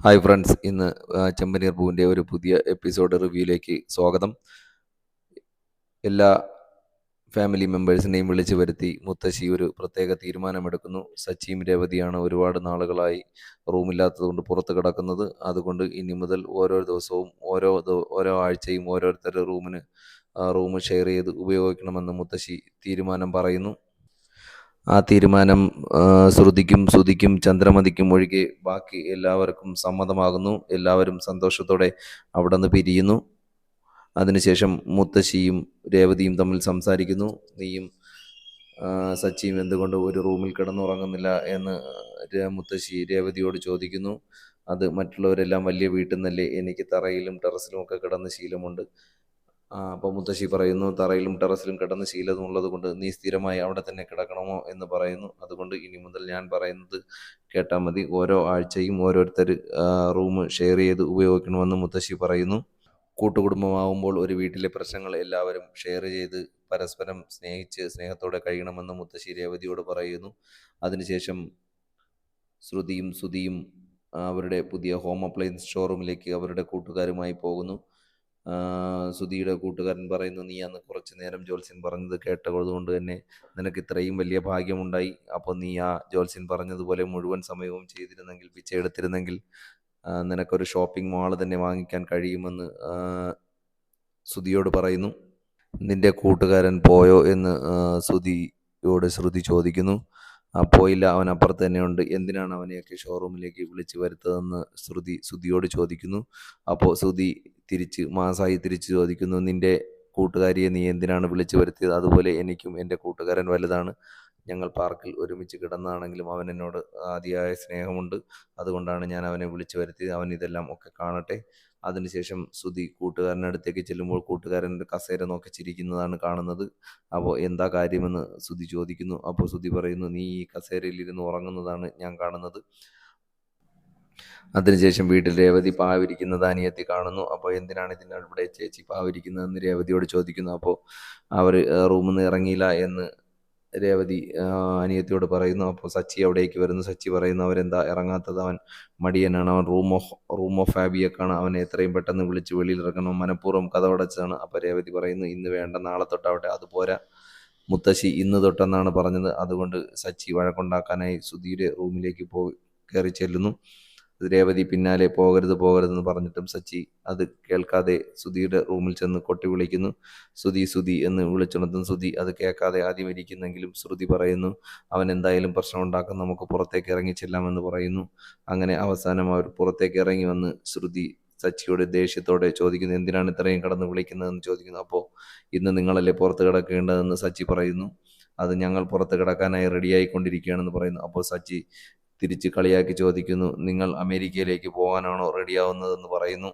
Hi friends, ഇന്ന് ചെമ്പനീർ പൂവിൻ്റെ ഒരു പുതിയ എപ്പിസോഡ് റിവ്യൂയിലേക്ക് സ്വാഗതം. എല്ലാ ഫാമിലി മെമ്പേഴ്സിനെയും വിളിച്ചു വരുത്തി മുത്തശ്ശി ഒരു പ്രത്യേക തീരുമാനമെടുക്കുന്നു. സച്ചിയും രേവതിയാണ് ഒരുപാട് നാളുകളായി റൂമില്ലാത്തതുകൊണ്ട് പുറത്ത് കിടക്കുന്നത്. അതുകൊണ്ട് ഇനി മുതൽ ഓരോ ദിവസവും ഓരോ ആഴ്ചയും ഓരോരുത്തരുടെ റൂം ഷെയർ ചെയ്ത് ഉപയോഗിക്കണമെന്ന് മുത്തശ്ശി തീരുമാനം പറയുന്നു. ആ തീരുമാനം ശ്രുതിക്കും സുധിക്കും ചന്ദ്രമതിക്കും ഒഴികെ ബാക്കി എല്ലാവർക്കും സമ്മതമാകുന്നു. എല്ലാവരും സന്തോഷത്തോടെ അവിടെ നിന്ന് പിരിയുന്നു. അതിനുശേഷം മുത്തശ്ശിയും രേവതിയും തമ്മിൽ സംസാരിക്കുന്നു. നീയും സച്ചിയും എന്തുകൊണ്ട് ഒരു റൂമിൽ കിടന്നുറങ്ങുന്നില്ല എന്ന് മുത്തശ്ശി രേവതിയോട് ചോദിക്കുന്നു. അത് മറ്റുള്ളവരെല്ലാം വലിയ വീട്ടിൽ നിന്നല്ലേ, എനിക്ക് തറയിലും ടെറസിലും ഒക്കെ കിടന്ന് ശീലമുണ്ട്. അപ്പോൾ മുത്തശ്ശി പറയുന്നു, തറയിലും ടെറസിലും കിടന്ന് ശീലമുള്ളത് കൊണ്ട് നീ സ്ഥിരമായി അവിടെ തന്നെ കിടക്കണമോ എന്ന് പറയുന്നു. അതുകൊണ്ട് ഇനി മുതൽ ഞാൻ പറയുന്നത് കേട്ടാൽ മതി. ഓരോ ആഴ്ചയും ഓരോരുത്തർ റൂം ഷെയർ ചെയ്ത് ഉപയോഗിക്കണമെന്ന് മുത്തശ്ശി പറയുന്നു. കൂട്ടുകുടുംബമാവുമ്പോൾ ഒരു വീട്ടിലെ പ്രശ്നങ്ങൾ എല്ലാവരും ഷെയർ ചെയ്ത് പരസ്പരം സ്നേഹിച്ച് സ്നേഹത്തോടെ കഴിയണമെന്ന് മുത്തശ്ശി രേവതിയോട് പറയുന്നു. അതിനുശേഷം ശ്രുതിയും സുധിയും അവരുടെ പുതിയ ഹോം അപ്ലയൻസ് ഷോറൂമിലേക്ക് അവരുടെ കൂട്ടുകാരുമായി പോകുന്നു. സുധിയുടെ കൂട്ടുകാരൻ പറയുന്നു, നീ അന്ന് കുറച്ച് നേരം ജോത്സ്യൻ പറഞ്ഞത് കേട്ടതുകൊണ്ട് തന്നെ നിനക്ക് ഇത്രയും വലിയ ഭാഗ്യമുണ്ടായി. അപ്പോൾ നീ ആ ജോത്സ്യൻ പറഞ്ഞതുപോലെ മുഴുവൻ സമയവും ചെയ്തിരുന്നെങ്കിൽ, പിച്ചെടുത്തിരുന്നെങ്കിൽ നിനക്കൊരു ഷോപ്പിംഗ് മാൾ തന്നെ വാങ്ങിക്കാൻ കഴിയുമെന്ന് സുധിയോട് പറയുന്നു. നിന്റെ കൂട്ടുകാരൻ പോയോ എന്ന് സുധിയോട് ശ്രുതി ചോദിക്കുന്നു. പോയില്ല, അവൻ അപ്പുറത്ത് തന്നെയുണ്ട്. എന്തിനാണ് അവനെയൊക്കെ ഷോറൂമിലേക്ക് വിളിച്ചു വരുത്തതെന്ന് സുധിയോട് ചോദിക്കുന്നു. അപ്പോൾ സുധി മാസായി തിരിച്ച് ചോദിക്കുന്നു, നിന്റെ കൂട്ടുകാരിയെ നീ എന്തിനാണ് വിളിച്ചു വരുത്തിയത്? അതുപോലെ എനിക്കും എൻ്റെ കൂട്ടുകാരൻ വലുതാണ്. ഞങ്ങൾ പാർക്കിൽ ഒരുമിച്ച് കിടന്നാണെങ്കിലും അവൻ എന്നോട് അതിയായ സ്നേഹമുണ്ട്. അതുകൊണ്ടാണ് ഞാൻ അവനെ വിളിച്ചു വരുത്തിയത്. അവൻ ഇതെല്ലാം ഒക്കെ കാണട്ടെ. അതിനുശേഷം സുധി കൂട്ടുകാരൻ്റെ അടുത്തേക്ക് ചെല്ലുമ്പോൾ കൂട്ടുകാരൻ്റെ കസേര നോക്കി ചിരിക്കുന്നതാണ് കാണുന്നത്. അപ്പോൾ എന്താ കാര്യമെന്ന് സുധി ചോദിക്കുന്നു. അപ്പോൾ സുധി പറയുന്നു, നീ ഈ കസേരയിൽ ഇരുന്ന് ഉറങ്ങുന്നതാണ് ഞാൻ കാണുന്നത്. അതിനുശേഷം വീട്ടിൽ രേവതി പാവിരിക്കുന്നത് അനിയത്തി കാണുന്നു. അപ്പോൾ എന്തിനാണ് ഇവിടെ ചേച്ചി പാവിരിക്കുന്നതെന്ന് രേവതിയോട് ചോദിക്കുന്നു. അപ്പോൾ അവർ റൂമിൽ നിന്ന് ഇറങ്ങിയില്ല എന്ന് രേവതി അനിയത്തിയോട് പറയുന്നു. അപ്പോൾ സച്ചി അവിടേക്ക് വരുന്നു. സച്ചി പറയുന്നു, അവരെന്താ ഇറങ്ങാത്തത്? അവൻ മടിയനാണ്, അവൻ റൂം ഓഫ് ഫാബിയൊക്കെയാണ്, അവനെ എത്രയും പെട്ടെന്ന് വിളിച്ച് വെളിയിൽ ഇറങ്ങണം, മനഃപൂർവ്വം കതവടച്ചതാണ്. അപ്പോൾ രേവതി പറയുന്നു, ഇന്ന് വേണ്ട, നാളെ തൊട്ടാവട്ടെ. അതുപോരാ, മുത്തശ്ശി ഇന്ന് തൊട്ടെന്നാണ് പറഞ്ഞത്. അതുകൊണ്ട് സച്ചി വഴക്കുണ്ടാക്കാനായി സുധിയുടെ റൂമിലേക്ക് കയറി ചെല്ലുന്നു. രേവതി പിന്നാലെ പോകരുതെന്ന് പറഞ്ഞിട്ടും സച്ചി അത് കേൾക്കാതെ സുധിയുടെ റൂമിൽ ചെന്ന് കൊട്ടി വിളിക്കുന്നു. സുധി എന്ന് വിളിച്ചുണർത്തും. സുധി അത് കേൾക്കാതെ ആദ്യം ഇരിക്കുന്നെങ്കിലും ശ്രുതി പറയുന്നു, അവൻ എന്തായാലും പ്രശ്നം ഉണ്ടാക്കും, നമുക്ക് പുറത്തേക്ക് ഇറങ്ങി ചെല്ലാമെന്ന് പറയുന്നു. അങ്ങനെ അവസാനം അവർ പുറത്തേക്ക് ഇറങ്ങി വന്ന് ശ്രുതി സച്ചിയോട് ദേഷ്യത്തോടെ ചോദിക്കുന്നു, എന്തിനാണ് ഇത്രയും കടന്ന് വിളിക്കുന്നതെന്ന് ചോദിക്കുന്നു. അപ്പോൾ ഇന്ന് നിങ്ങളല്ലേ പുറത്ത് കിടക്കേണ്ടതെന്ന് സച്ചി പറയുന്നു. അത് ഞങ്ങൾ പുറത്ത് കിടക്കാനായി റെഡിയായിക്കൊണ്ടിരിക്കുകയാണെന്ന് പറയുന്നു. അപ്പോൾ സച്ചി തിരിച്ച് കളിയാക്കി ചോദിക്കുന്നു, നിങ്ങൾ അമേരിക്കയിലേക്ക് പോകാനാണോ റെഡിയാവുന്നതെന്ന് പറയുന്നു.